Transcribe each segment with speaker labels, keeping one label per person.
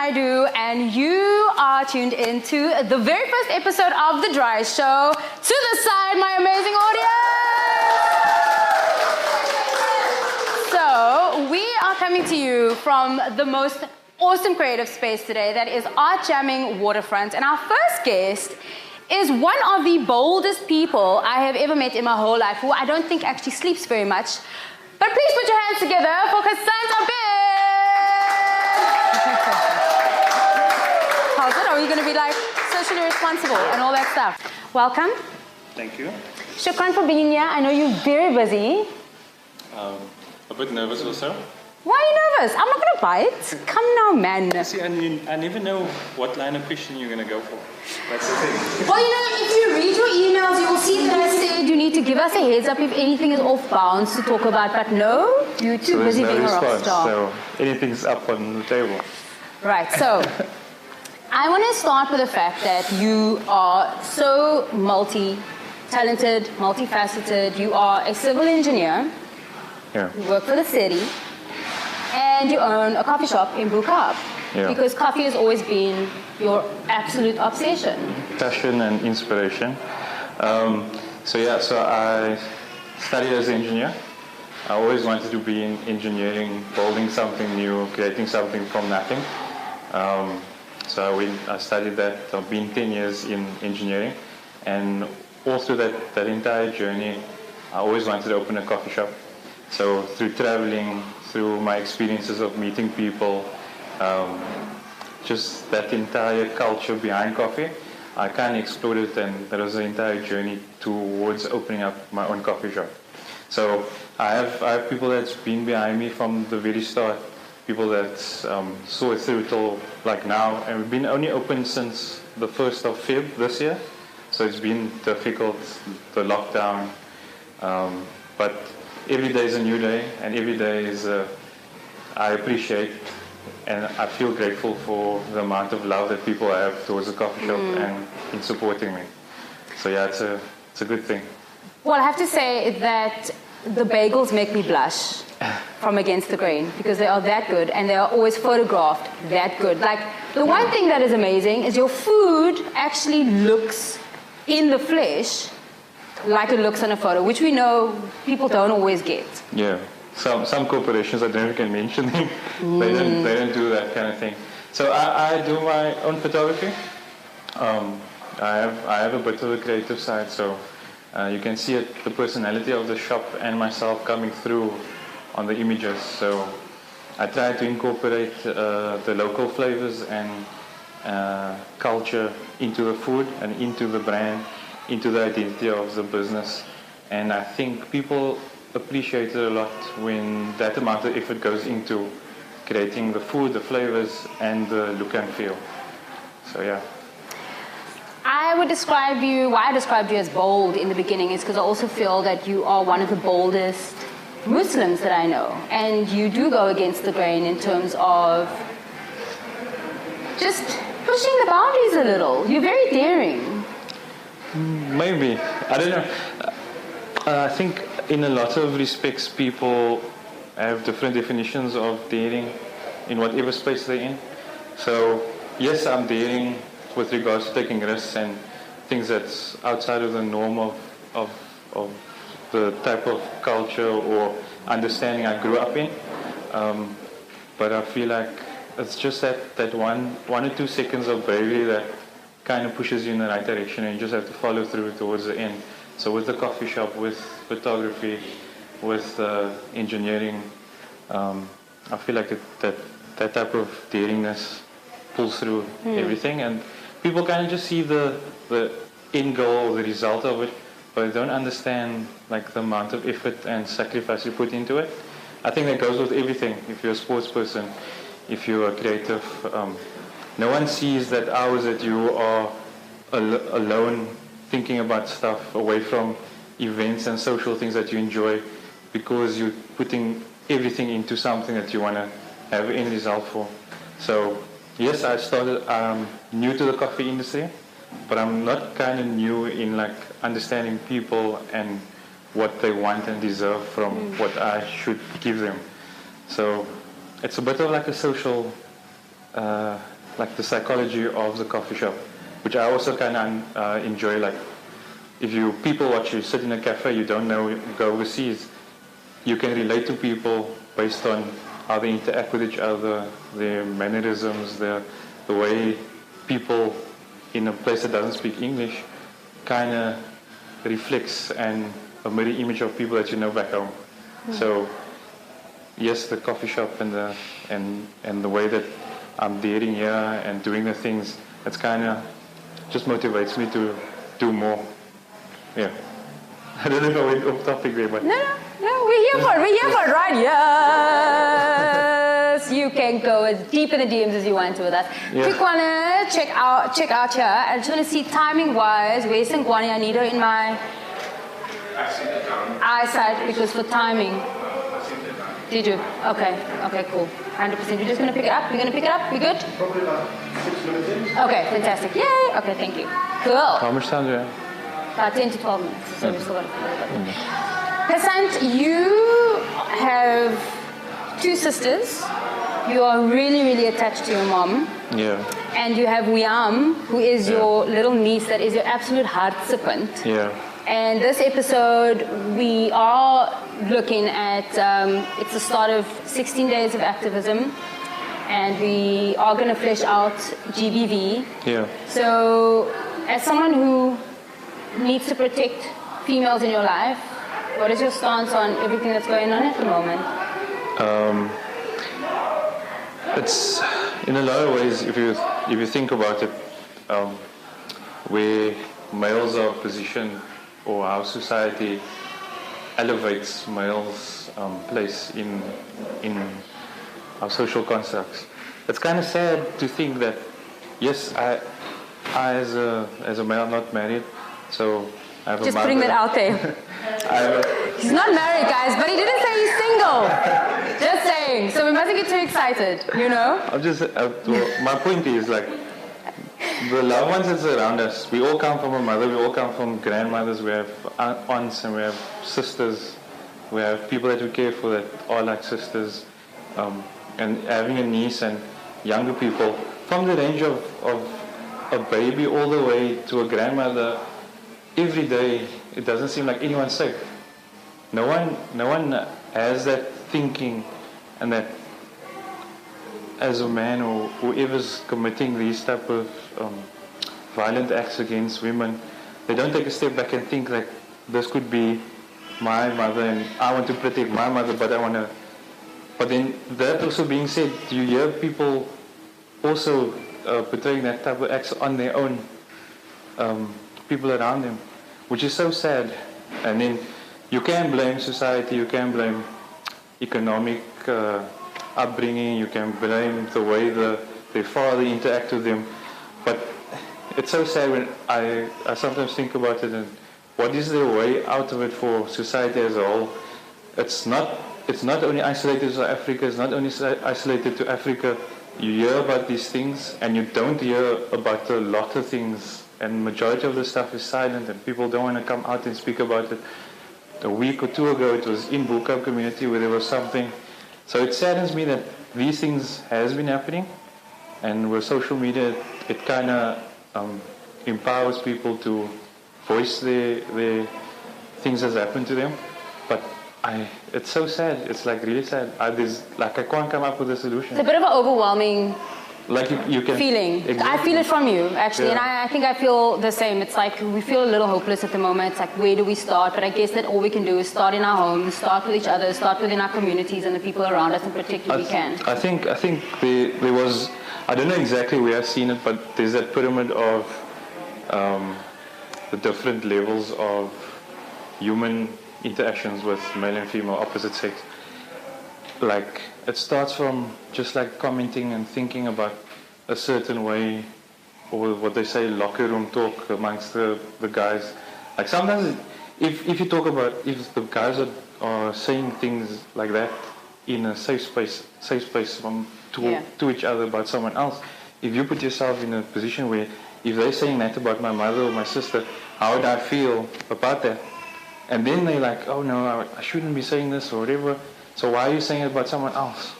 Speaker 1: Naidoo, and you are tuned into the very first episode of The Dry Show. To the side, my amazing audience! So, we are coming to you from the most awesome creative space today, that is Artjamming Waterfront. And our first guest is one of the boldest people I have ever met in my whole life, who I don't think actually sleeps very much. But please put your hands together for Gesant Abed! How's it? Are you going to be like socially responsible and all that stuff? Welcome.
Speaker 2: Thank you.
Speaker 1: Shukran for being here. I know you're very busy.
Speaker 2: A bit nervous also.
Speaker 1: Why are you nervous? I'm not going to bite. Come now, man.
Speaker 2: See, I never know what line of question you're going to go for. That's the thing.
Speaker 1: Well, you know, if you read your emails, you will see that I said you need to give us a heads up if anything is off bounds to talk about. But no, you're too busy being a rock star.
Speaker 2: So anything's up on the table.
Speaker 1: Right, so I want to start with the fact that you are so multi-talented, multifaceted. You are a civil engineer.
Speaker 2: Yeah.
Speaker 1: You work for the city. And you own a coffee shop in Broekhoff.
Speaker 2: Yeah.
Speaker 1: Because coffee has always been your absolute obsession.
Speaker 2: Passion and inspiration. So I studied as an engineer. I always wanted to be in engineering, building something new, creating something from nothing. So I studied that. I've been 10 years in engineering. And all through that entire journey, I always wanted to open a coffee shop. So through traveling, through my experiences of meeting people, just that entire culture behind coffee, I kind of explored it, and that was the entire journey towards opening up my own coffee shop. So I have people that's been behind me from the very start, people that saw it through till like now, and we've been only open since the 1st of Feb this year, so it's been difficult, the lockdown, but every day is a new day, and every day is I appreciate and I feel grateful for the amount of love that people have towards the coffee shop and in supporting me. So yeah, it's a good thing.
Speaker 1: Well, I have to say that the bagels make me blush from against the grain, because they are that good and they are always photographed that good. Like, the one thing that is amazing is your food actually looks in the flesh like it looks on a photo, which we know people don't always get.
Speaker 2: Yeah, some corporations, I don't know if you can mention them, they don't do that kind of thing. So I do my own photography. I have a bit of a creative side, so you can see the personality of the shop and myself coming through on the images. So I try to incorporate the local flavors and culture into the food and into the brand, into the identity of the business. And I think people appreciate it a lot when that amount of effort goes into creating the food, the flavors, and the look and feel. So yeah.
Speaker 1: I would describe you, why I described you as bold in the beginning is because I also feel that you are one of the boldest Muslims that I know. And you do go against the grain in terms of just pushing the boundaries a little. You're very daring.
Speaker 2: Maybe. I don't know. I think in a lot of respects people have different definitions of daring in whatever space they're in. So yes, I'm daring with regards to taking risks and things that's outside of the norm of the type of culture or understanding I grew up in. But I feel like it's just that one or 2 seconds of bravery that kind of pushes you in the right direction, and you just have to follow through towards the end. So with the coffee shop, with photography, with engineering, I feel like that type of daringness pulls through everything, and people kind of just see the end goal or the result of it, but they don't understand like the amount of effort and sacrifice you put into it. I think that goes with everything. If you're a sports person, if you're a creative, no one sees that hours that you are alone thinking about stuff away from events and social things that you enjoy, because you're putting everything into something that you want to have an end result for. So yes, I started, I'm new to the coffee industry, but I'm not kind of new in like understanding people and what they want and deserve from what I should give them. So it's a bit of like a social like the psychology of the coffee shop, which I also kind of enjoy. Like, if you people watch, you sit in a cafe, you don't know, you go overseas, you can relate to people based on how they interact with each other, their mannerisms, the way people in a place that doesn't speak English kind of reflects and a mirror image of people that you know back home. So yes, the coffee shop and the way that I'm dating here and doing the things, it's kind of just motivates me to do more. Yeah. I don't know if I went off topic there, but
Speaker 1: No, we're here for it, right? Yes, you can go as deep in the DMs as you want to with us.
Speaker 2: Yeah.
Speaker 1: Quick one, check out here. I just want to see timing-wise, where's Danine Naidoo in my eyesight, because for timing. Did you? Okay, cool. 100%. You're just going to pick it up? You're going to pick it up? We good?
Speaker 2: probably about 6 minutes.
Speaker 1: Okay, fantastic. Yay! Okay, thank you. Cool.
Speaker 2: How much time do you have?
Speaker 1: About 10 to 12 minutes. So we've still got a little bit. Gesant, you have 2 sisters. You are really, really attached to your mom.
Speaker 2: Yeah.
Speaker 1: And you have Wiam, who is your little niece that is your absolute hartsepunt.
Speaker 2: Yeah.
Speaker 1: And this episode, we are looking at, it's the start of 16 days of activism. And we are going to flesh out GBV.
Speaker 2: Yeah.
Speaker 1: So, as someone who needs to protect females in your life, what is your stance on everything that's going on at the moment?
Speaker 2: It's in a lot of ways, if you think about it, where males are positioned, or how society elevates males' place in our social constructs. It's kind of sad to think that, yes, I as a male, I'm not married, so I have
Speaker 1: Just
Speaker 2: a mother.
Speaker 1: putting that out there. He's not married, guys, but he didn't say he's single. Just saying. So we mustn't get too excited, you know?
Speaker 2: My point is, like, the loved ones that's around us, we all come from a mother, we all come from grandmothers, we have aunts and we have sisters, we have people that we care for that are like sisters, and having a niece and younger people, from the range of a baby all the way to a grandmother, every day it doesn't seem like anyone's safe. No one has that thinking, and that as a man or whoever's committing these type of violent acts against women, they don't take a step back and think like, this could be my mother and I want to protect my mother, but then that also being said, you hear people also portraying that type of acts on their own people around them, which is so sad. And then you can blame society, you can blame economic upbringing, you can blame the way their father interact with them, but it's so sad when I sometimes think about it, and what is the way out of it for society as a whole? It's not only isolated to South Africa, it's not only isolated to Africa. You hear about these things and you don't hear about a lot of things, and majority of the stuff is silent and people don't want to come out and speak about it. A week or 2 ago it was in Buka community where there was something. So it saddens me that these things has been happening, and with social media it kind of empowers people to voice their things that's happened to them. But it's so sad. It's like really sad. I can't come up with a solution.
Speaker 1: It's a bit of an overwhelming
Speaker 2: like you can
Speaker 1: feeling.
Speaker 2: Exactly.
Speaker 1: I feel it from you, actually,
Speaker 2: Yeah.
Speaker 1: and I think I feel the same. It's like we feel a little hopeless at the moment. It's like, where do we start? But I guess that all we can do is start in our homes, start with each other, start within our communities and the people around us, and protect what we can.
Speaker 2: I think there was, I don't know exactly where I've seen it, but there's that pyramid of the different levels of human interactions with male and female, opposite sex. Like, it starts from just like commenting and thinking about a certain way, or what they say, locker room talk amongst the guys. Like, sometimes if you talk about, if the guys are saying things like that in a safe space to each other about someone else, if you put yourself in a position where, if they're saying that about my mother or my sister, how would I feel about that? And then they're like, oh no, I shouldn't be saying this or whatever. So why are you saying it about someone else?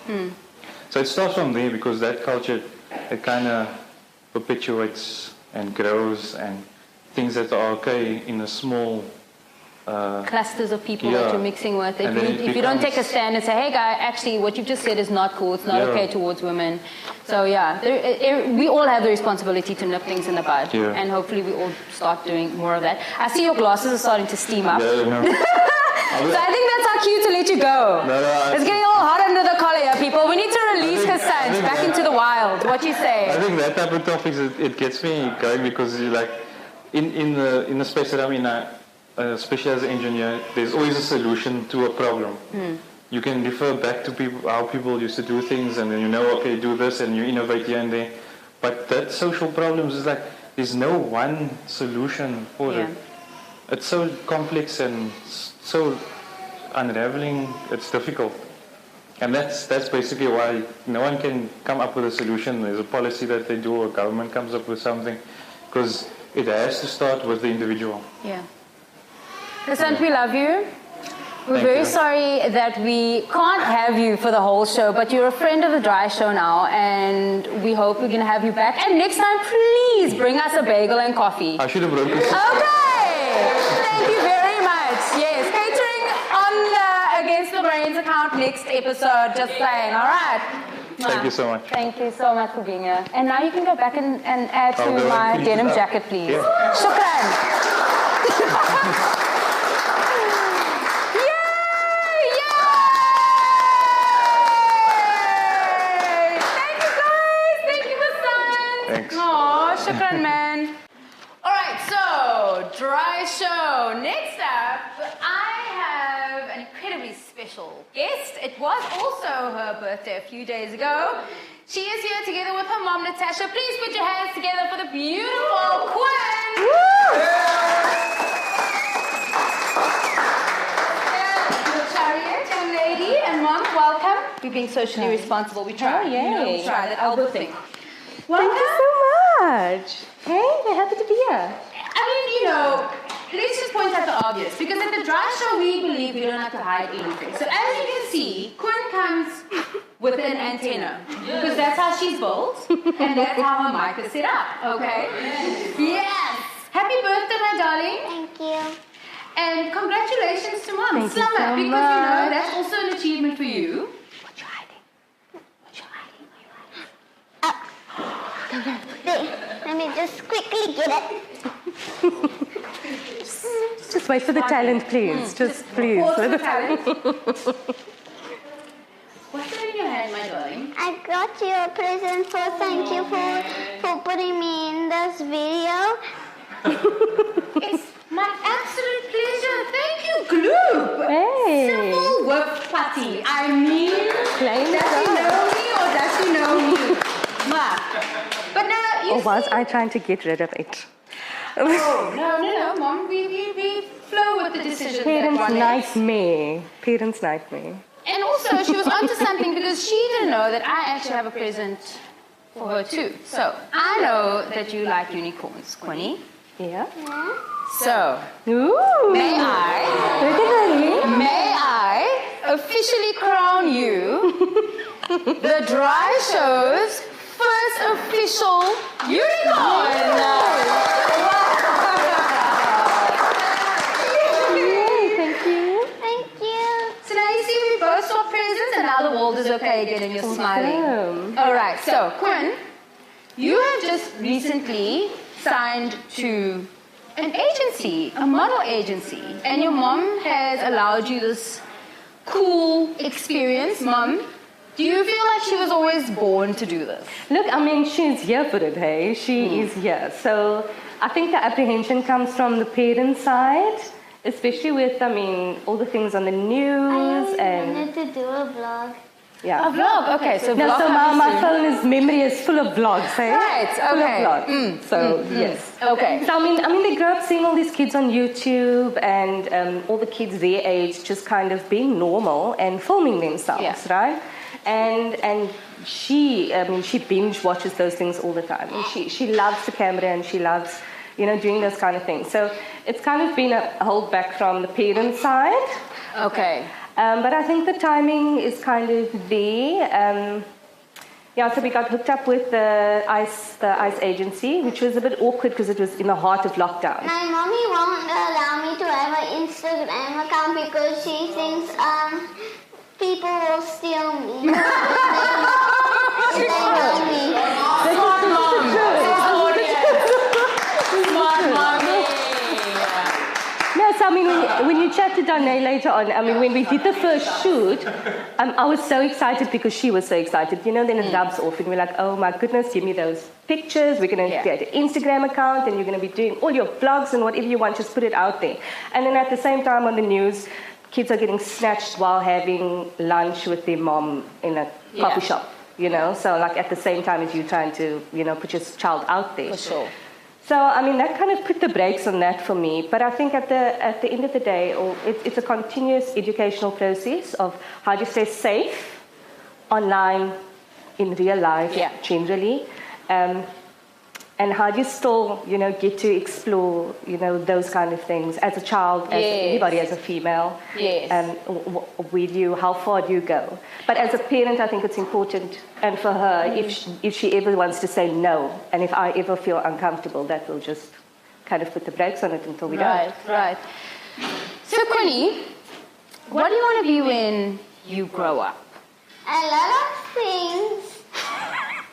Speaker 2: So it starts from there, because that culture it kind of perpetuates and grows, and things that are okay in a small
Speaker 1: clusters of people that you're mixing with. If you don't take a stand and say, hey guy, actually what you've just said is not cool, it's not okay towards women. So yeah, we all have the responsibility to nip things in the bud, and hopefully we all start doing more of that. I see your glasses are starting to steam up. So I think that's our cue to let you go. It's getting all hot under the collar here, people. We need to release Gesant back into the wild. What you say?
Speaker 2: I think that type of topics, it gets me going, because you like, in the space that I'm in, especially as an engineer, there's always a solution to a problem. You can refer back to people, how people used to do things, and then okay, do this, and you innovate here and there. But that social problems is like, there's no one solution for it. It's so complex and so unraveling, it's difficult. And that's basically why no one can come up with a solution. There's a policy that they do, or government comes up with something, because it has to start with the individual.
Speaker 1: Yeah. Gesant, we love you. We're very sorry that we can't have you for the whole show, but you're a friend of the Dry Show now, and we hope we're going to have you back. And next time, please bring us a bagel and coffee.
Speaker 2: I should have broken this.
Speaker 1: Okay! Thank you very much. Yes, catering on the Against the Brains account next episode, just saying. All right.
Speaker 2: Thank you so much.
Speaker 1: Thank you so much for being here. And now you can go back and add to my denim jacket, please. Yeah. Shukran. Shukran, man. All right, so Dry Show. Next up, I have an incredibly special guest. It was also her birthday a few days ago. She is here together with her mom, Natasha. Please put your hands together for the beautiful Quinn. Shahied, young lady, and mom, welcome. We're being socially responsible. We try. We try that Albert thing. Welcome.
Speaker 3: Thank you so much. Hey, we're happy to be here.
Speaker 1: I mean, let's just point out the obvious, because at the Dry Show, we believe we don't have to hide anything. So as you can see, Quinn comes with an antenna, because that's how she's built, and that's how her mic is set up, okay? Yes! Happy birthday, my darling.
Speaker 4: Thank you.
Speaker 1: And congratulations to Mom.
Speaker 3: Thank you so
Speaker 1: Summer, because that's also an achievement for you.
Speaker 4: Let me just quickly get it.
Speaker 3: Just wait for the talent, please. Just please.
Speaker 1: Pause for the talent. What's that in your hand, my darling?
Speaker 4: I got you a present, so thank you for putting me in this video.
Speaker 1: It's my absolute pleasure. Thank you, Gloop.
Speaker 3: Hey.
Speaker 1: Simple work party. I mean, does she know me or does she know me? But now you
Speaker 3: was I trying to get rid of it?
Speaker 1: Oh, no, Mom. We flow with the decision.
Speaker 3: Parents' nightmare. Parents' nightmare.
Speaker 1: And also, she was onto something, because she didn't know that I actually have a present for her too. So I know that you like unicorns, Quinny.
Speaker 3: Yeah.
Speaker 1: So may I officially crown you the Dry Show's first official unicorn?
Speaker 4: Thank you.
Speaker 1: So now you see we both saw presents, and now the world is okay again and you're smiling. All right, so Quinn, you have just recently signed to an agency, a model agency, and your mom has allowed you this cool experience. Mom, do you feel like she was always born to do this?
Speaker 3: Look, I mean, she's here for it, hey? She is here. So I think the apprehension comes from the parent side, especially with, all the things on the news
Speaker 4: I wanted to do a vlog.
Speaker 3: Yeah.
Speaker 1: A vlog, okay. So
Speaker 3: no,
Speaker 1: vlog
Speaker 3: so my memory is full of vlogs, hey?
Speaker 1: Right, okay.
Speaker 3: Full of vlogs. So, yes.
Speaker 1: Okay.
Speaker 3: So, I mean, they grew up seeing all these kids on YouTube and all the kids their age just kind of being normal and filming themselves, right? And she binge watches those things all the time. And she loves the camera and she loves, doing those kind of things. So it's kind of been a holdback from the parent side.
Speaker 1: Okay.
Speaker 3: But I think the timing is kind of there. Yeah, so we got hooked up with the ice agency, which was a bit awkward because it was in the heart of lockdown.
Speaker 4: My mommy won't allow me to have an Instagram account because she thinks people will steal me. They know me.
Speaker 1: Smart mom. Smart mommy.
Speaker 3: No, so I mean, when you chat to Donne later on, I mean, when we did the first shoot, I was so excited because she was so excited. You know, then it rubs off and we're like, oh my goodness, give me those pictures. We're going to create an Instagram account and you're going to be doing all your vlogs and whatever you want, just put it out there. And then at the same time on the news, kids are getting snatched while having lunch with their mom in a coffee shop, you know. So like at the same time as you trying to, you know, put your child out there.
Speaker 1: For sure.
Speaker 3: So, I mean, that kind of put the brakes on that for me. But I think at the end of the day, it's a continuous educational process of how do you stay safe online, in real life, generally. And how do you still, you know, get to explore, you know, those kind of things as a child, as anybody, as a female.
Speaker 1: Yes.
Speaker 3: How far do you go? But as a parent, I think it's important. And for her, if she ever wants to say no, and if I ever feel uncomfortable, that will just kind of put the brakes on it until we don't.
Speaker 1: Right. So, Quinny, what do you want to be when you grow up?
Speaker 4: A lot of things.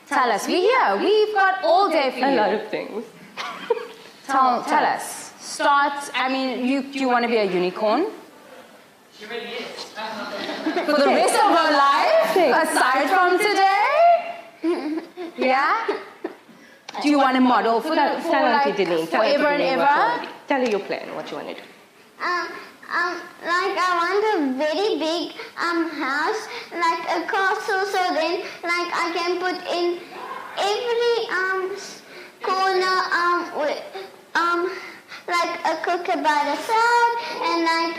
Speaker 1: Tell us. We're here. We've got all day for you.
Speaker 3: A lot of things.
Speaker 1: Tell us. Start. I mean, you want to be a unicorn?
Speaker 5: She really is.
Speaker 1: For the rest of her life, aside from today? Yeah? Do you want to model for like forever and ever?
Speaker 3: Tell her your plan, what you want to do.
Speaker 4: Like I want a very big house, like a castle, so then like I can put in every corner with like a cooker by the side and like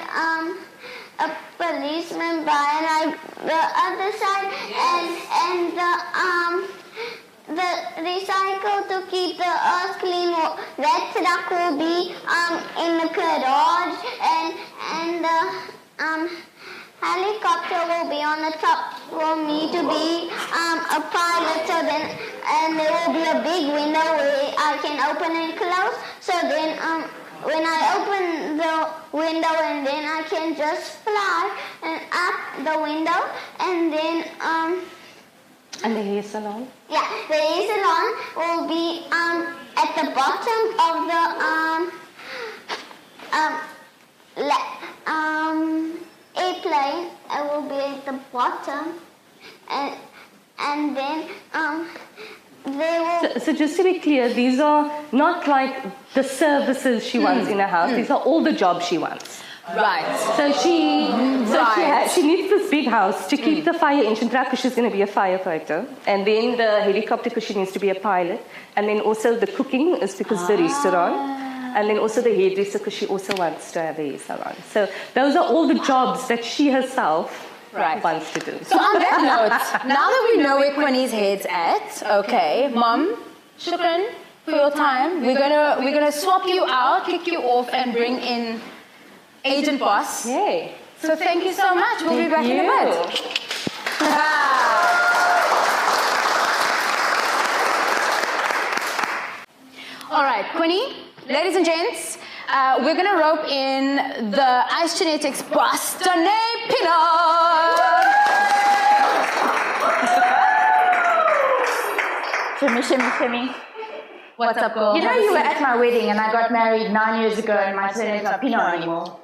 Speaker 4: a policeman by like the other side and the recycle to keep the earth clean. That truck will be in the garage and the helicopter will be on the top for me to be a pilot. So then and there will be a big window where I can open and close. So then when I open the window and then I can just fly and up the window and then
Speaker 3: and the hair salon?
Speaker 4: Yeah, the hair salon will be at the bottom of the airplane. It will be at the bottom, and then they will.
Speaker 3: So just to be clear, these are not like the services she wants in a house. These are all the jobs she wants.
Speaker 1: Right.
Speaker 3: So she needs this big house to keep the fire engine truck because she's going to be a firefighter, and then the helicopter because she needs to be a pilot, and then also the cooking is because the restaurant, and then also the hairdresser because she also wants to have a hair salon. So those are all the jobs that she herself wants to do.
Speaker 1: So on that note, now that we know where Quinny's head's at, okay, Mom, shukran for your time. We're gonna swap you out, kick you off, and bring in Agent Boss.
Speaker 3: Yay.
Speaker 1: So thank you so much. We'll be back in a bit. All right, Quinny, ladies and gents, we're going to rope in the Ice Genetics boss, Donne
Speaker 6: Shimmy.
Speaker 1: What's up, girl?
Speaker 6: You know you were at my wedding and I got married 9 years ago and my surname's not Pinot anymore.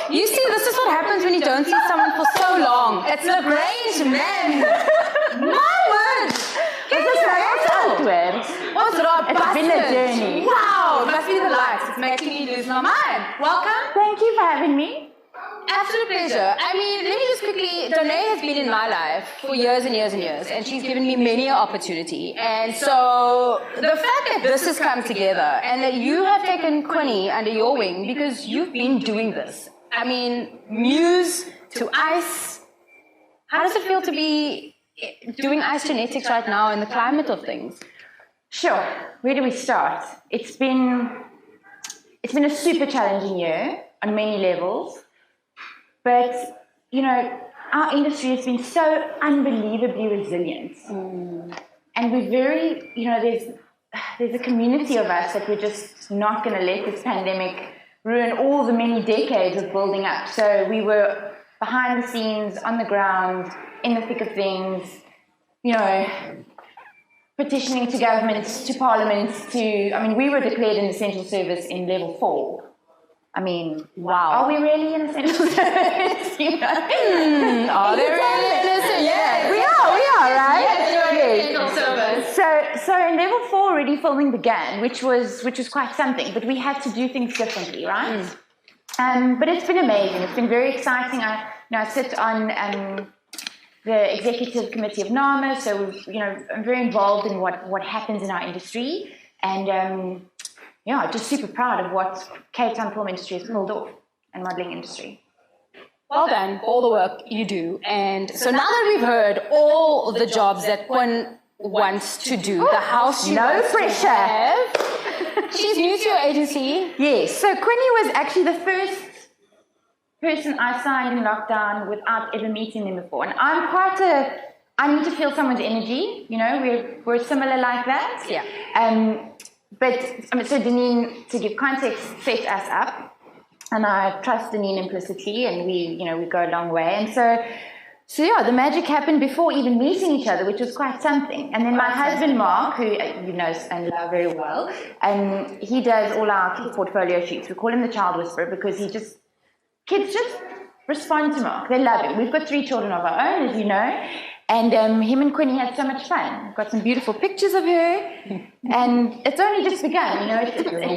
Speaker 1: You see, this is what happens when you don't see someone for so long. It's the Grange, man. My word. What's up?
Speaker 6: It's been a journey.
Speaker 1: Wow, it must be the lights. It's making me lose my mind. Welcome.
Speaker 6: Thank you for having me.
Speaker 1: Absolute pleasure. I mean, let me just quickly, Donne has been in my life for years and years and years, and she's given me many an opportunity. And so the fact that this has come together and that you have taken Quinny under your wing because you've been doing this. I mean, Muse to Ice. How does it feel to be doing Ice Genetics right now in the climate of things?
Speaker 6: Sure. Where do we start? It's been a super challenging year on many levels. But, you know, our industry has been so unbelievably resilient. And we're very, there's a community of us that we're just not going to let this pandemic ruin all the many decades of building up. So we were behind the scenes, on the ground, in the thick of things, petitioning to governments, to parliaments, we were declared an essential service in level 4.
Speaker 1: Wow.
Speaker 6: Are we really in essential service?
Speaker 1: Are they really innocent?
Speaker 6: Yeah, we are, right?
Speaker 1: Yes.
Speaker 6: So in level 4 already filming began, which was quite something, but we had to do things differently, right? But it's been amazing. It's been very exciting. I sit on the executive committee of NAMA, so I'm very involved in what happens in our industry, and just super proud of what Cape Town film industry has pulled off, and modelling industry.
Speaker 1: Well done for all the work you do. And so now that we've heard all the jobs that Quinn wants to do, the house she
Speaker 6: no
Speaker 1: wants
Speaker 6: pressure.
Speaker 1: to have, she's new to your agency.
Speaker 6: Yes, so Quinny was actually the first person I signed in lockdown without ever meeting them before. And I need to feel someone's energy, we're similar like that.
Speaker 1: Yeah.
Speaker 6: So Danine, to give context, set us up, and I trust Danine implicitly, and we go a long way. And so the magic happened before even meeting each other, which was quite something. And then my husband Mark, who you know and love very well, he does all our kids' portfolio shoots. We call him the child whisperer because kids just respond to Mark. They love him. We've got 3 children of our own, as you know. And him and Quinny had so much fun. We've got some beautiful pictures of her. And it's only just begun,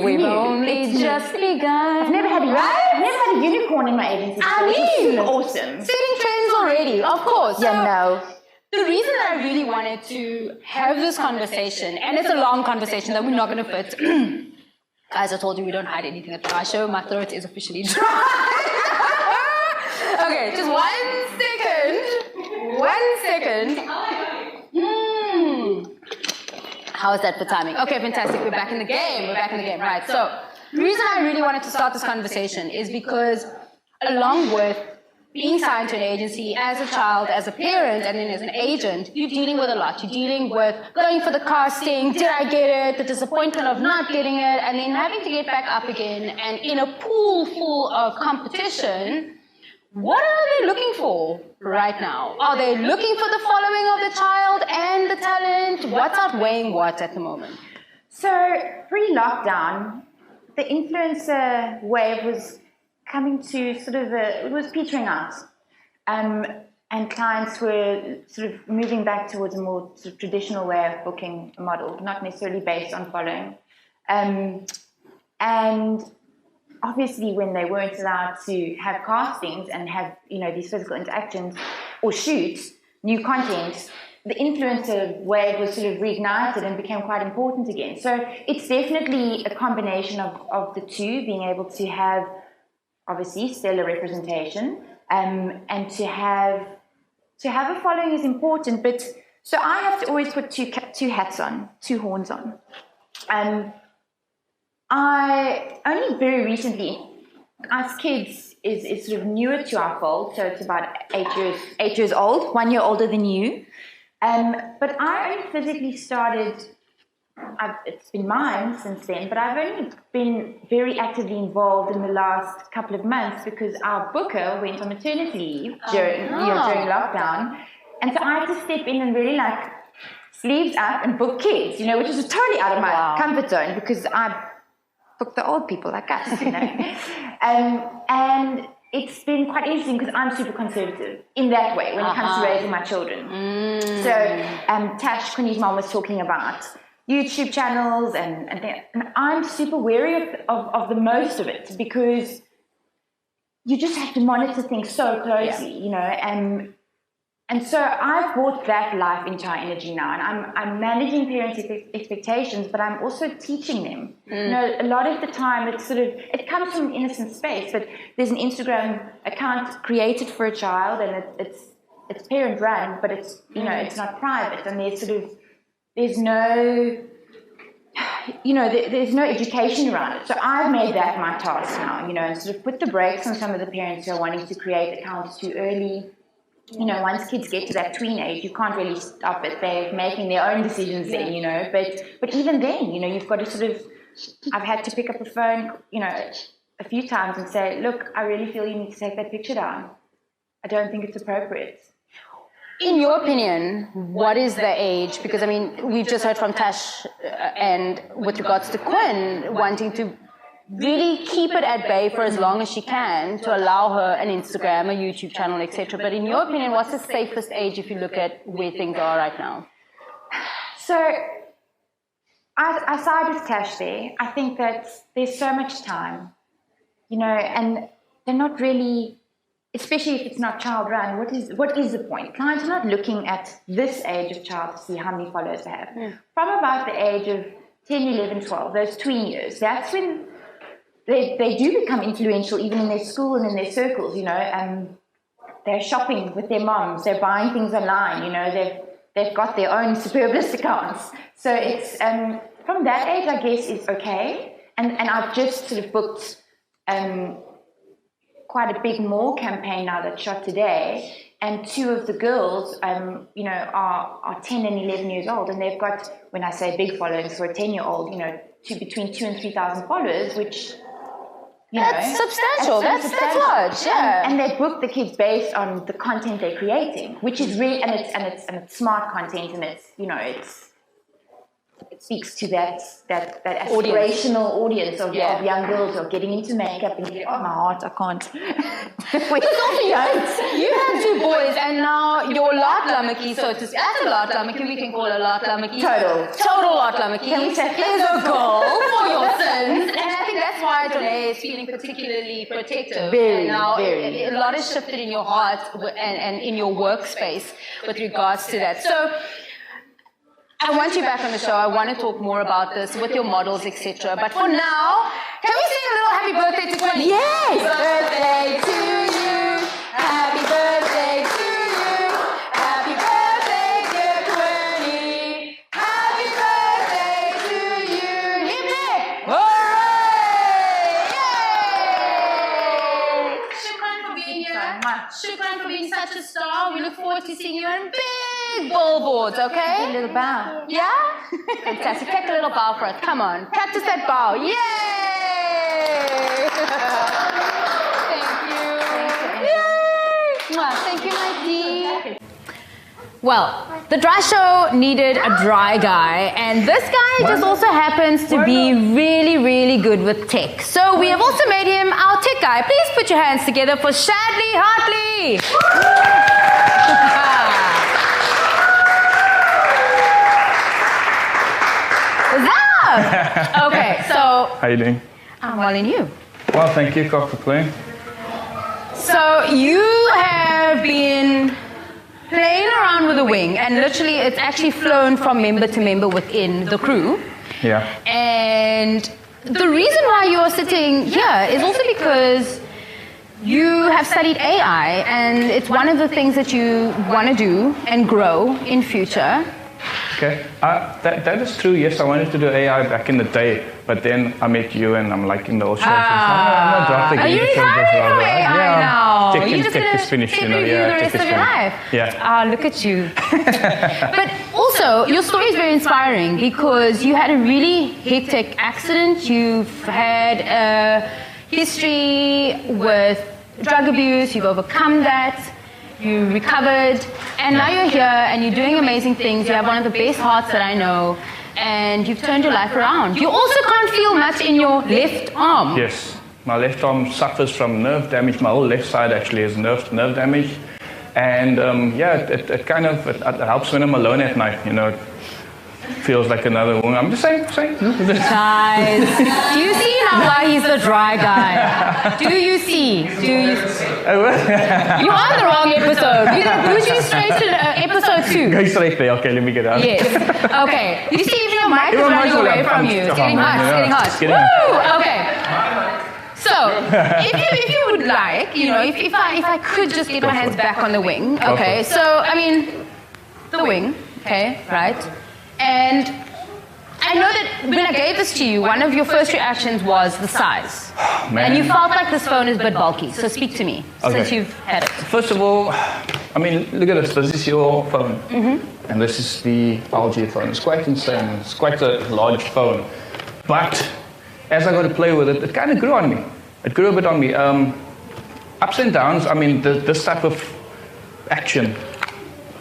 Speaker 1: We've
Speaker 6: new.
Speaker 1: only just begun.
Speaker 6: I've never had a unicorn in my agency. Which is super awesome.
Speaker 1: Setting trends already, of course.
Speaker 6: Yeah,
Speaker 1: The reason that I really wanted to have this conversation, and it's a long conversation that we're not going to fit. Guys, I told you we don't hide anything at our show. My throat is officially dry. Okay, just 1 second. 1 second. How is that for timing? Okay, fantastic. We're back in the game. Right. So the reason I really wanted to start this conversation is because along with being signed to an agency as a child, as a parent, and then as an agent, you're dealing with a lot. You're dealing with going for the casting, did I get it, the disappointment of not getting it, and then having to get back up again, and in a pool full of competition. What are they looking for right now? Are they looking for the following of the child and the talent? What's outweighing what at the moment?
Speaker 6: So pre-lockdown, the influencer wave was coming to it was petering out. And clients were sort of moving back towards a more sort of traditional way of booking a model, not necessarily based on following. And obviously, when they weren't allowed to have castings and have, these physical interactions or shoot new content, the influencer wave was sort of reignited and became quite important again. So it's definitely a combination of the two, being able to have, obviously, stellar representation, and to have a following is important. But so I have to always put two hats on, 2 horns on. I only very recently, us kids is sort of newer to our fold, so it's about 8 years old, 1 year older than you. But I only physically started, it's been mine since then, but I've only been very actively involved in the last couple of months because our booker went on maternity leave during lockdown. And so I had to step in and really sleeves up and book kids, which is totally out of my comfort zone because I book the old people like us, and it's been quite interesting because I'm super conservative in that way when it comes to raising my children. So Tash, Quinny's mom, was talking about YouTube channels, and I'm super wary of the most of it because you just have to monitor things so closely, and so I've brought that life into our energy now, and I'm managing parents' expectations, but I'm also teaching them. A lot of the time it comes from an innocent space, but there's an Instagram account created for a child, and it's parent run, but it's it's not private, and there's no there's no education around it. So I've made that my task now, and sort of put the brakes on some of the parents who are wanting to create accounts too early. you know, once kids get to that tween age, you can't really stop it. They're making their own decisions then, you know. But even then, you know, you've got to sort of, I've had to pick up the phone, you know, a few times and say, look, I really feel you need to take that picture down. I don't think it's appropriate.
Speaker 1: In your opinion, what is the age? Because, I mean, we've just heard from Tash and with regards to Quinn wanting to really keep it at bay for as long as she can to allow her an Instagram, a YouTube channel, etc. But in your opinion, what's the safest age if you look at where things are right now?
Speaker 6: So I side with Tash there. I think that there's so much time, you know, and they're not really, especially if it's not child run, what is the point? Clients are not looking at this age of child to see how many followers they have. From about the age of 10, 11, 12, those tween years, that's when they do become influential even in their school and in their circles, you know. They're shopping with their moms, they're buying things online, you know, they've got their own Superblist accounts. So it's, from that age, I guess, it's okay. And I've just sort of booked quite a big mall campaign now that shot today, and two of the girls, you know, are 10 and 11 years old, and they've got, when I say big followings for a 10-year-old, you know, between 2,000 and 3,000 followers, which, you
Speaker 1: that's
Speaker 6: know,
Speaker 1: substantial. That's large, yeah.
Speaker 6: And they book the kids based on the content they're creating, which is really, and it's smart content, and it's, you know, it speaks to that aspirational audience of young girls who are getting into makeup and getting, oh my heart, I can't.
Speaker 1: Because also you have two boys, and now your lot lamaki, so to speak, as a lot lamaki, we can call a lot lamaki. Total lot lamaki is a goal for your sins, and I think that's why Donne is feeling particularly protective.
Speaker 6: Very,
Speaker 1: and now
Speaker 6: very.
Speaker 1: A lot has shifted in your heart and in your workspace with regards to that. So I want you back on the show. I want to talk more about this with your models, etc. But for now, can we sing a little happy birthday to Quinn?
Speaker 6: Yes!
Speaker 1: Birthday to you. Happy birthday to you. Happy birthday, dear Quinny. Happy birthday to you. Hip hip. Hooray! Yay! Shukran for being here. Shukran for being such a star. We look forward to seeing you on big billboards, okay?
Speaker 6: A little bow.
Speaker 1: Yeah? Fantastic. Take a little bow for us. Come on. Practice that bow. Yay! Thank you. Yay! Mwah. Thank you, my dear. Well, the dry show needed a dry guy, and this guy just also happens to be really, really good with tech. So we have also made him our tech guy. Please put your hands together for Shadley Hartley. Okay, so
Speaker 7: How you doing?
Speaker 1: I'm well, and you?
Speaker 7: Well, thank you, Cock, for playing.
Speaker 1: So you have been playing around with the wing, and literally it's actually flown from member to member within the crew.
Speaker 7: Yeah.
Speaker 1: And the reason why you're sitting here is also because you have studied AI, and it's one of the things that you want to do and grow in future.
Speaker 7: Okay. That is true. Yes, I wanted to do AI back in the day, but then I met you, and I'm like in the old show. I'm not drafting.
Speaker 1: Are you retiring from AI now?
Speaker 7: Tech
Speaker 1: You're just
Speaker 7: is finished, you know.
Speaker 1: review
Speaker 7: Yeah,
Speaker 1: the rest of your life.
Speaker 7: Yeah.
Speaker 1: Look at you. But also, your story is very inspiring because you had a really hectic accident. You've had a history with drug abuse. You've overcome that. You recovered, and now you're here and you're doing amazing things. You have one of the best hearts that I know, and you've turned your life around. You also can't feel much in your left arm.
Speaker 7: Yes. My left arm suffers from nerve damage. My whole left side actually has nerve damage. And it kind of it helps when I'm alone at night, you know. It feels like another woman. I'm just saying.
Speaker 1: Guys, do you see now why he's the dry guy? Do you see? You're on the wrong episode. We're going to put you straight to episode 2.
Speaker 7: Go straight there. Okay, let me get out.
Speaker 1: Yes. Okay. You see, even your mic is running away from you. It's getting hot. It's getting hot. Woo! Okay. So, if you would like, you know, if I could just get my hands back on the wing. Okay. So, I mean, the wing. Okay. Right. And I know that when I gave this to you, one of your first reactions was the size.
Speaker 7: Man.
Speaker 1: And you felt like this phone is a bit bulky. So speak to me, since you've had it.
Speaker 7: First of all, I mean, look at this. This is your phone, and this is the LG phone. It's quite insane. It's quite a large phone. But as I got to play with it, it kind of grew on me. It grew a bit on me. Ups and downs. I mean, this type of action.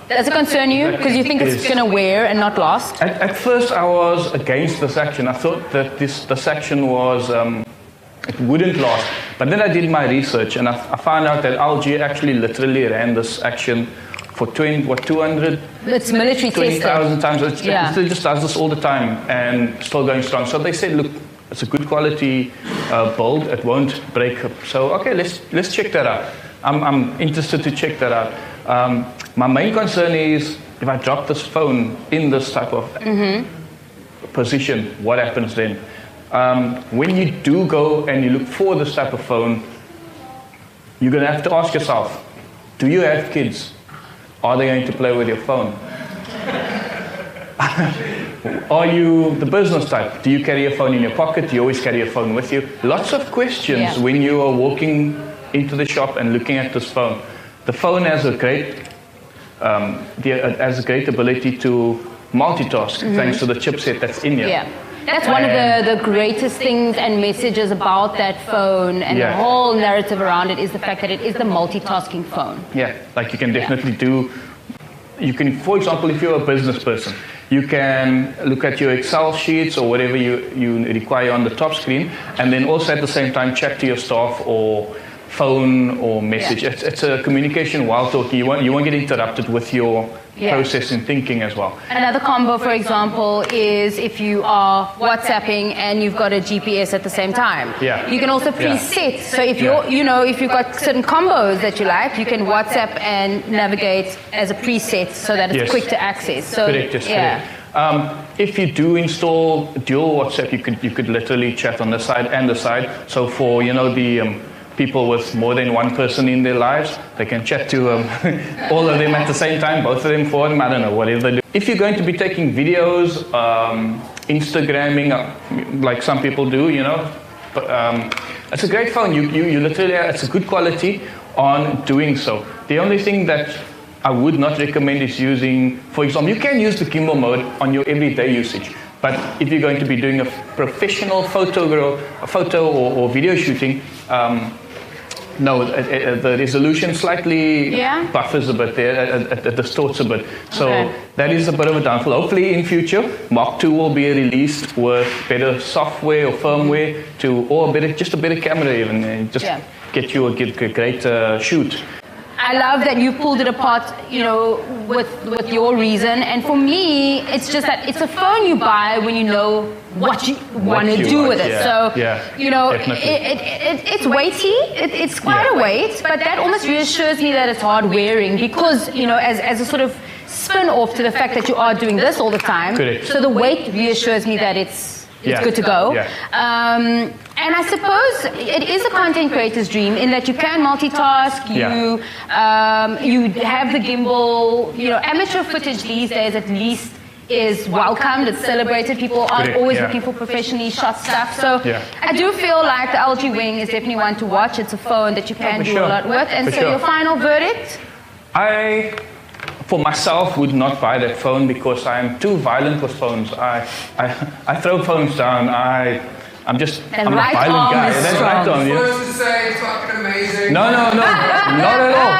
Speaker 1: Does it concern you? Because you think it's going to wear and not last?
Speaker 7: At first, I was against this action. I thought that this action was, it wouldn't last. But then I did my research, and I found out that LG actually literally ran this action for 200?
Speaker 1: It's military
Speaker 7: 20,000 times. It still just does this all the time and still going strong. So they said, look, it's a good quality build. It won't break. So, okay, let's check that out. I'm interested to check that out. My main concern is if I drop this phone in this type of position, what happens then? When you do go and you look for this type of phone, you're going to have to ask yourself, do you have kids? Are they going to play with your phone? Are you the business type? Do you carry your phone in your pocket? Do you always carry your phone with you? Lots of questions when you are walking into the shop and looking at this phone. The phone has a great ability to multitask thanks to the chipset that's in here.
Speaker 1: Yeah. That's one of the greatest things and messages about that phone and the whole narrative around it is the fact that it is the multitasking phone.
Speaker 7: Yeah, like you can definitely you can, for example, if you're a business person, you can look at your Excel sheets or whatever you require on the top screen, and then also at the same time chat to your staff or phone or message. It's a communication while talking. You won't get interrupted with your process and thinking as well.
Speaker 1: Another combo, for example, is if you are WhatsApping and you've got a GPS at the same time.
Speaker 7: Yeah.
Speaker 1: You can also preset. So if if you've got certain combos that you like, you can WhatsApp and navigate as a preset so that it's quick to access. So
Speaker 7: correct. If you do install dual WhatsApp, you could literally chat on this side and the side. So for the people with more than one person in their lives, they can chat to all of them at the same time, both of them for them, I don't know, whatever they do. If you're going to be taking videos, Instagramming, like some people do, it's a great phone. You literally, it's a good quality on doing so. The only thing that I would not recommend is using, for example, you can use the gimbal mode on your everyday usage. But if you're going to be doing a professional photo or video shooting, the resolution slightly buffers a bit there, it distorts a bit. So that is a bit of a downfall. Hopefully in future, Mark II will be released with better software or firmware or just a better camera even, and just get you a great shoot.
Speaker 1: I love that you pulled it apart, with your reason. And for me, it's just that it's a phone you buy when you know what you want to do with it. So, it's weighty. It's quite a weight, but that almost reassures me that it's hard wearing because, as a sort of spin off to the fact that you are doing this all the time.
Speaker 7: Correct.
Speaker 1: So the weight reassures me that it's good to go. And I suppose it is a content creator's dream in that you can multitask, you have the gimbal, amateur footage these days at least is welcomed, it's celebrated. People aren't always looking for professionally shot stuff. So I do feel like the LG Wing is definitely one to watch. It's a phone that you can do a lot with. And your final verdict?
Speaker 7: I, for myself, would not buy that phone because I am too violent with phones. I throw phones down. I'm a violent guy. That's right on.
Speaker 5: Supposed to say it's fucking amazing.
Speaker 7: No, not at all.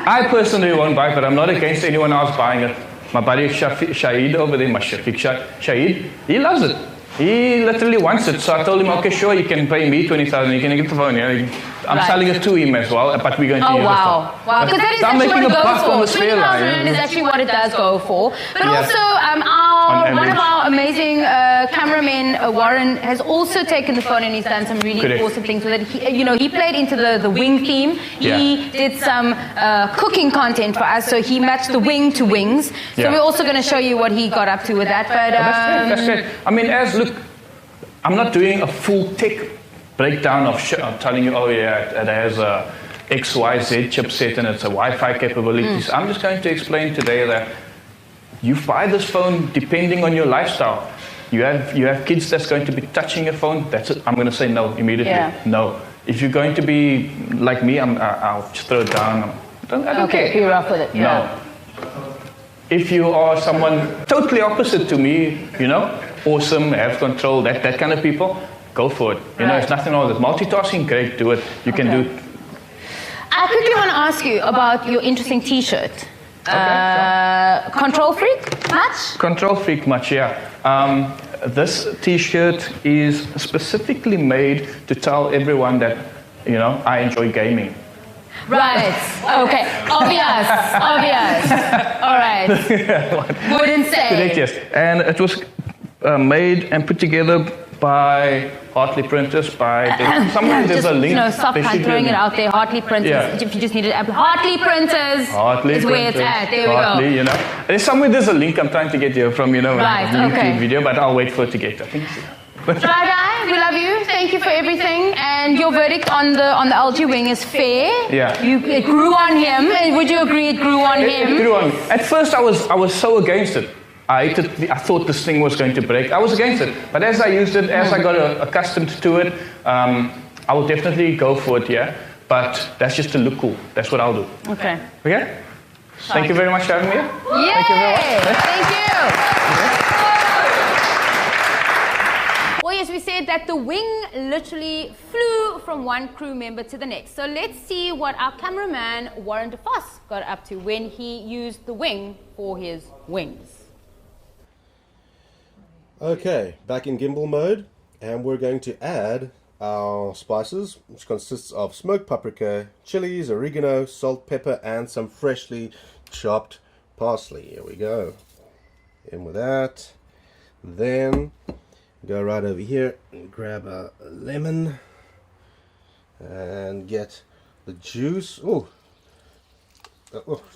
Speaker 7: I personally won't buy it, but I'm not against anyone else buying it. My buddy Shahied over there, Shahied, he loves it. He literally wants it. So I told him, okay, sure, you can pay me 20,000. You can get the phone. I'm selling it to him as well, but we're going to use it.
Speaker 1: Wow, because that is actually what it goes for. 20,000 is actually what it does go for. But also, one of our amazing cameramen, Warren, has also taken the phone and he's done some really awesome things with it. He played into the wing theme. He did some cooking content for us, so he matched the wing to wings. So we're also going to show you what he got up to with that. But
Speaker 7: that's great. I mean, look, I'm not doing a full tech breakdown of I'm telling you, it has a XYZ chipset and it's a Wi-Fi capabilities. I'm just going to explain today that you buy this phone depending on your lifestyle. You have kids that's going to be touching your phone. That's it. I'm going to say no immediately. No. If you're going to be like me, I'll just throw it down. I don't care.
Speaker 1: You're off with it. Yeah.
Speaker 7: No. If you are someone totally opposite to me, you know, awesome, have control, that kind of people, go for it. You know, it's nothing wrong with it. Multitasking, great, do it. You can do.
Speaker 1: I quickly want to ask you about your interesting T-shirt. Control freak, much?
Speaker 7: Control freak, much, yeah. This T-shirt is specifically made to tell everyone that, you know, I enjoy gaming.
Speaker 1: Right. Okay. Obvious. All right. Wouldn't say.
Speaker 7: Correct, yes. And it was made and put together by Hartley printers. Somewhere there's a link.
Speaker 1: No, stop throwing it out there. Hartley printers.
Speaker 7: Yeah.
Speaker 1: If you just need it, Hartley printers is where it's at. There we go.
Speaker 7: You know, there's a link I'm trying to get here from, you know,
Speaker 1: right,
Speaker 7: a YouTube video, but I'll wait for it to get. I think.
Speaker 1: Try guy, we love you. Thank you for everything. And your verdict on the LG wing is fair.
Speaker 7: Yeah.
Speaker 1: It grew on him. Would you agree it grew on him?
Speaker 7: It grew on. At first, I was so against it. I thought this thing was going to break. I was against it. But as I used it, as I got accustomed to it, I will definitely go for it, yeah. But that's just to look cool. That's what I'll do.
Speaker 1: Okay.
Speaker 7: Okay? Thank you very much for having me here.
Speaker 1: Yay!
Speaker 7: Thank you very much.
Speaker 1: Thank you. Well, yes, we said that the wing literally flew from one crew member to the next. So let's see what our cameraman, Warren De Vos, got up to when he used the wing for his wings.
Speaker 8: Okay, back in gimbal mode, and we're going to add our spices, which consists of smoked paprika, chilies, oregano, salt, pepper, and some freshly chopped parsley. Here we go. In with that. Then go right over here and grab a lemon and get the juice. Oh,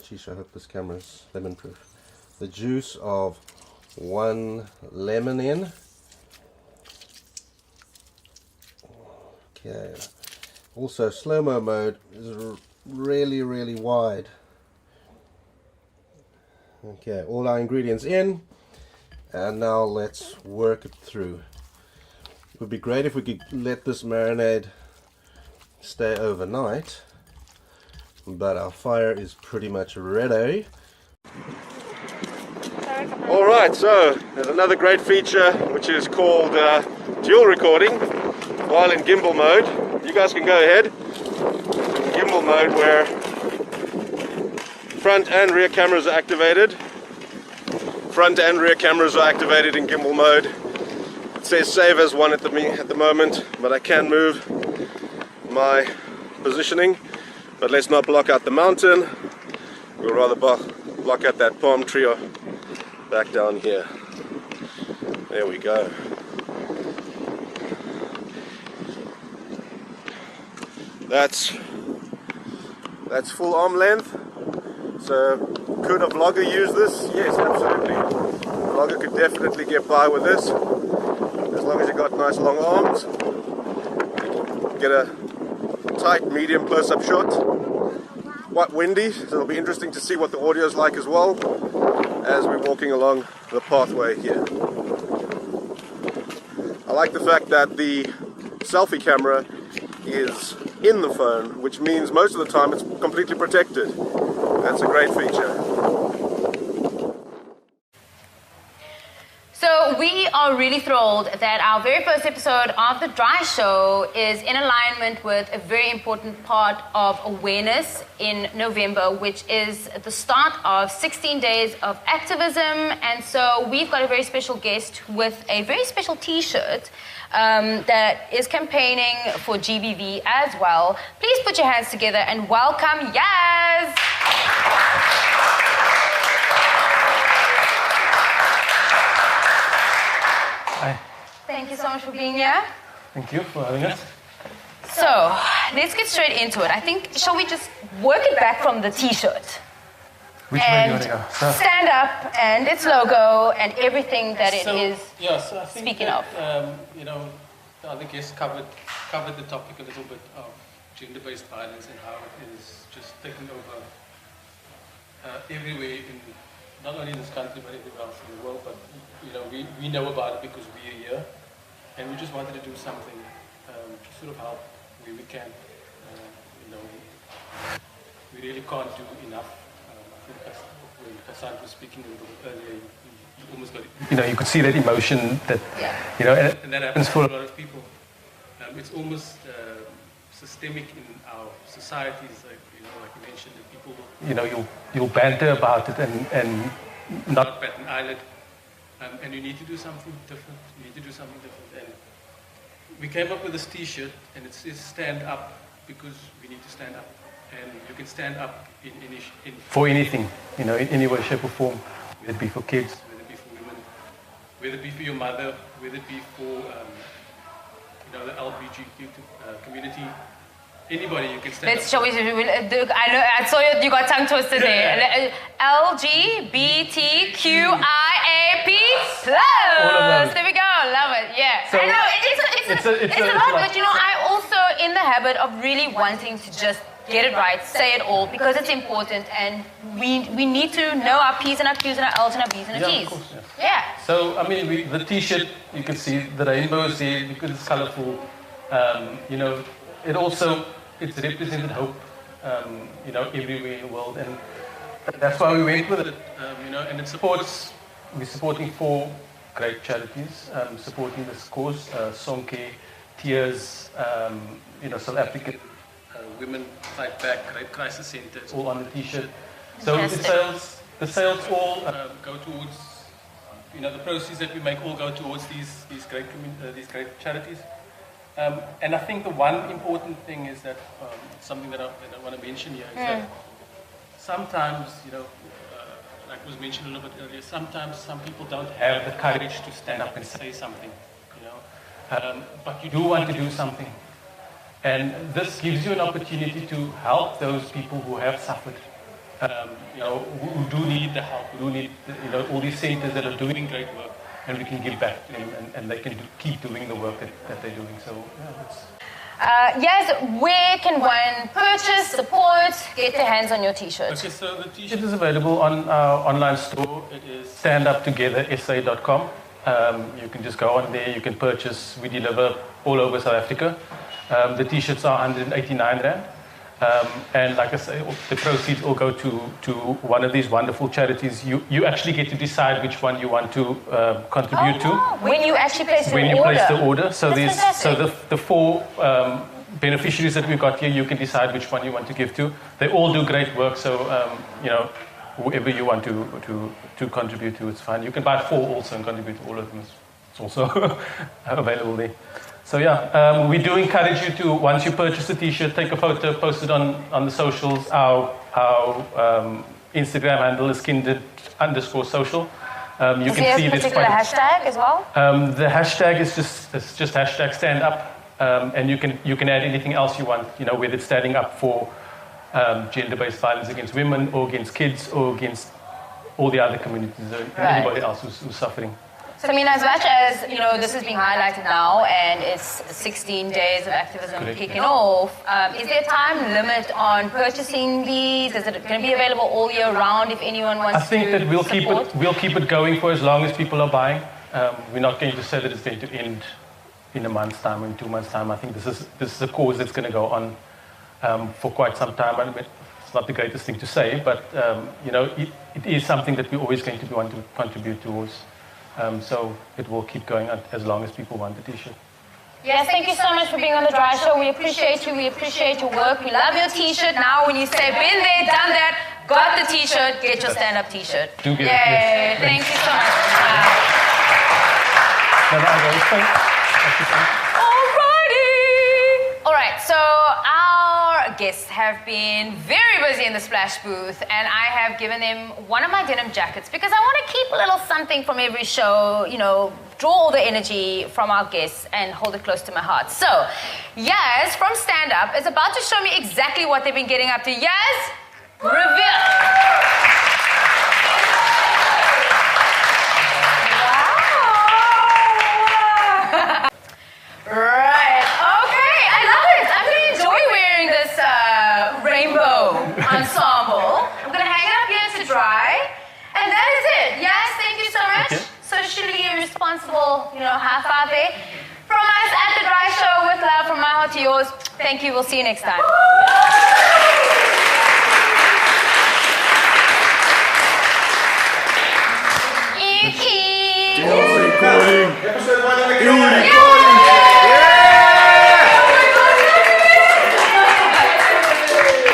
Speaker 8: geez, I hope this camera's lemon proof. The juice of one lemon in. Okay. Also, slow-mo mode is really wide. Okay, all our ingredients in. And now let's work it through. It would be great if we could let this marinade stay overnight, but our fire is pretty much ready. Alright, so there's another great feature which is called dual recording while in gimbal mode. You guys can go ahead. Gimbal mode where front and rear cameras are activated. Front and rear cameras are activated in gimbal mode. It says save as one at the moment, but I can move my positioning. But let's not block out the mountain. We'll rather block out that palm tree or back down here. There we go. That's full arm length. So could a vlogger use this? Yes, absolutely. A vlogger could definitely get by with this, as long as you got nice long arms. Get a tight medium close-up shot. Quite windy, so it'll be interesting to see what the audio is like as well as we're walking along the pathway here. I like the fact that the selfie camera is in the phone, which means most of the time it's completely protected. That's a great feature.
Speaker 1: So we are really thrilled that our very first episode of The Dry Show is in alignment with a very important part of awareness in November, which is the start of 16 days of activism. And so we've got a very special guest with a very special T-shirt that is campaigning for GBV as well. Please put your hands together and welcome Yaz!
Speaker 9: Hi.
Speaker 1: Thank you so much for being here.
Speaker 9: Thank you for having us.
Speaker 1: So, let's get straight into it. I think, shall we just work it back from the T-shirt?
Speaker 9: Which way do you want to go? So,
Speaker 1: stand up and its logo and everything that it is
Speaker 9: yeah, so I think
Speaker 1: speaking
Speaker 9: that,
Speaker 1: of.
Speaker 9: You know, the other guests covered the topic a little bit of gender-based violence and how it is just taking over everywhere not only in this country but everywhere else in the world. But you know, we know about it because we are here, and we just wanted to do something to sort of help where we can. You know, we really can't do enough. I think when Gesant was speaking a little bit earlier, you almost got it.
Speaker 10: You know, you could see that emotion that, you know,
Speaker 9: And that happens for a lot of people. It's almost systemic in our societies, like you mentioned, that people,
Speaker 10: you know, you'll banter about it and
Speaker 9: not bat an eyelid, and you need to do something different. And we came up with this T-shirt, and it says "Stand Up" because we need to stand up, and you can stand up in
Speaker 10: for anything, you know, in any way, shape, or form, whether it be for kids,
Speaker 9: whether it be for women, whether it be for your mother, whether it be for the LGBTQ community. Anybody, you can stand
Speaker 1: Let's show it. I saw you got tongue twisted there. LGBTQIAP+. There we go. Love it. Yeah.
Speaker 10: So
Speaker 1: I know it's a lot, but you know, I also in the habit of really wanting to just get it right, say it all, because it's important, and we need to know our P's and our Q's and our L's and our B's and our T's.
Speaker 10: Of course, yes.
Speaker 1: Yeah.
Speaker 10: So I mean, the T-shirt, you can see the rainbows there because it's colourful. You know, it's represented hope. You know, everywhere in the world, and that's why we went with it.
Speaker 9: you know, and it
Speaker 10: We're supporting 4 great charities, supporting this cause, Sonke, Tears, you know, South African
Speaker 9: Women Fight Back, Rape Crisis Centres,
Speaker 10: all on the T-shirt. So the sales all
Speaker 9: go towards, you know, the proceeds that we make all go towards these great charities. And I think the one important thing is that something that I want to mention here is that sometimes, you know, like was mentioned a little bit earlier, sometimes some people don't have the courage to stand up and say something, you know, but you do want to do something. And this gives you an opportunity to help those people who have suffered, you know, who do need the help, who do need, you know, all these centers that are doing great work, and we can give back to them, and they can keep doing the work that they're doing. So, yeah, that's...
Speaker 1: Yes, where can one purchase, support, get their hands on your T-shirt?
Speaker 10: Okay, so the T-shirt is available on our online store. It is standuptogethersa.com. You can just go on there, you can purchase. We deliver all over South Africa. The T-shirts are 189 Rand. And like I say, the proceeds all go to one of these wonderful charities. You actually get to decide which one you want to contribute to.
Speaker 1: When you actually place
Speaker 10: the order. So the 4 beneficiaries that we've got here, you can decide which one you want to give to. They all do great work, so you know, whoever you want to contribute to, it's fine. You can buy 4 also and contribute to all of them. It's also available there. So yeah, we do encourage you to, once you purchase the T-shirt, take a photo, post it on the socials. Our Instagram handle is kindred_social. You can see this
Speaker 1: particular hashtag as well.
Speaker 10: The hashtag is just hashtag stand up, and you can add anything else you want. You know, whether it's standing up for gender-based violence against women, or against kids, or against all the other communities, or anybody else who's suffering.
Speaker 1: So I mean, as much as, you know, this is being highlighted now and it's 16 days of activism kicking off, is there a time limit on purchasing these? Is it going to be available all year round if anyone wants to
Speaker 10: I think that we'll keep it going for as long as people are buying. We're not going to say that it's going to end in a month's time or in 2 months' time. I think this is a cause that's going to go on for quite some time. I mean, it's not the greatest thing to say, but you know, it is something that we're always going to want to contribute towards. So it will keep going as long as people want the T-shirt.
Speaker 1: Yes, thank you so much for being on the Dry Show. We appreciate you. We appreciate your work. We love your T-shirt. Now, when you say been there, done that, got the T-shirt, get your stand-up T-shirt.
Speaker 10: Do get it.
Speaker 1: Yay! Thank you so much. Alrighty. All right. So our guests have been very busy in the Splash booth, and I have given them one of my denim jackets because I want to keep a little something from every show, you know, draw all the energy from our guests and hold it close to my heart. So, Yaz from Stand Up is about to show me exactly what they've been getting up to. Yaz, reveal. Right. Okay, I love it. I'm going to enjoy wearing this rainbow ensemble. I'm going to hang it up here to dry. And that is it. Yes, thank you so much.
Speaker 10: Okay.
Speaker 1: Socially responsible, you know, high five there. From us at The Dry Show, with love from my heart to yours. Thank you. We'll see you next time.
Speaker 11: recording.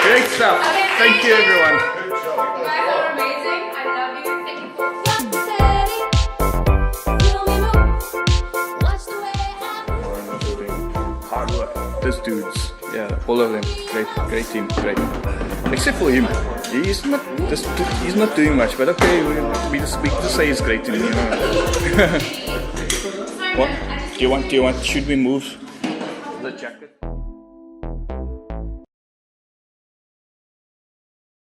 Speaker 11: Great stuff. Thank you, everyone.
Speaker 1: You guys are amazing. I love you. Thank you for
Speaker 11: Hard work. These dudes, yeah, all of them, great team, great. Except for him, he's not doing much, but okay, we just say he's great to me, you know. What? Do you want? Should we move the jacket?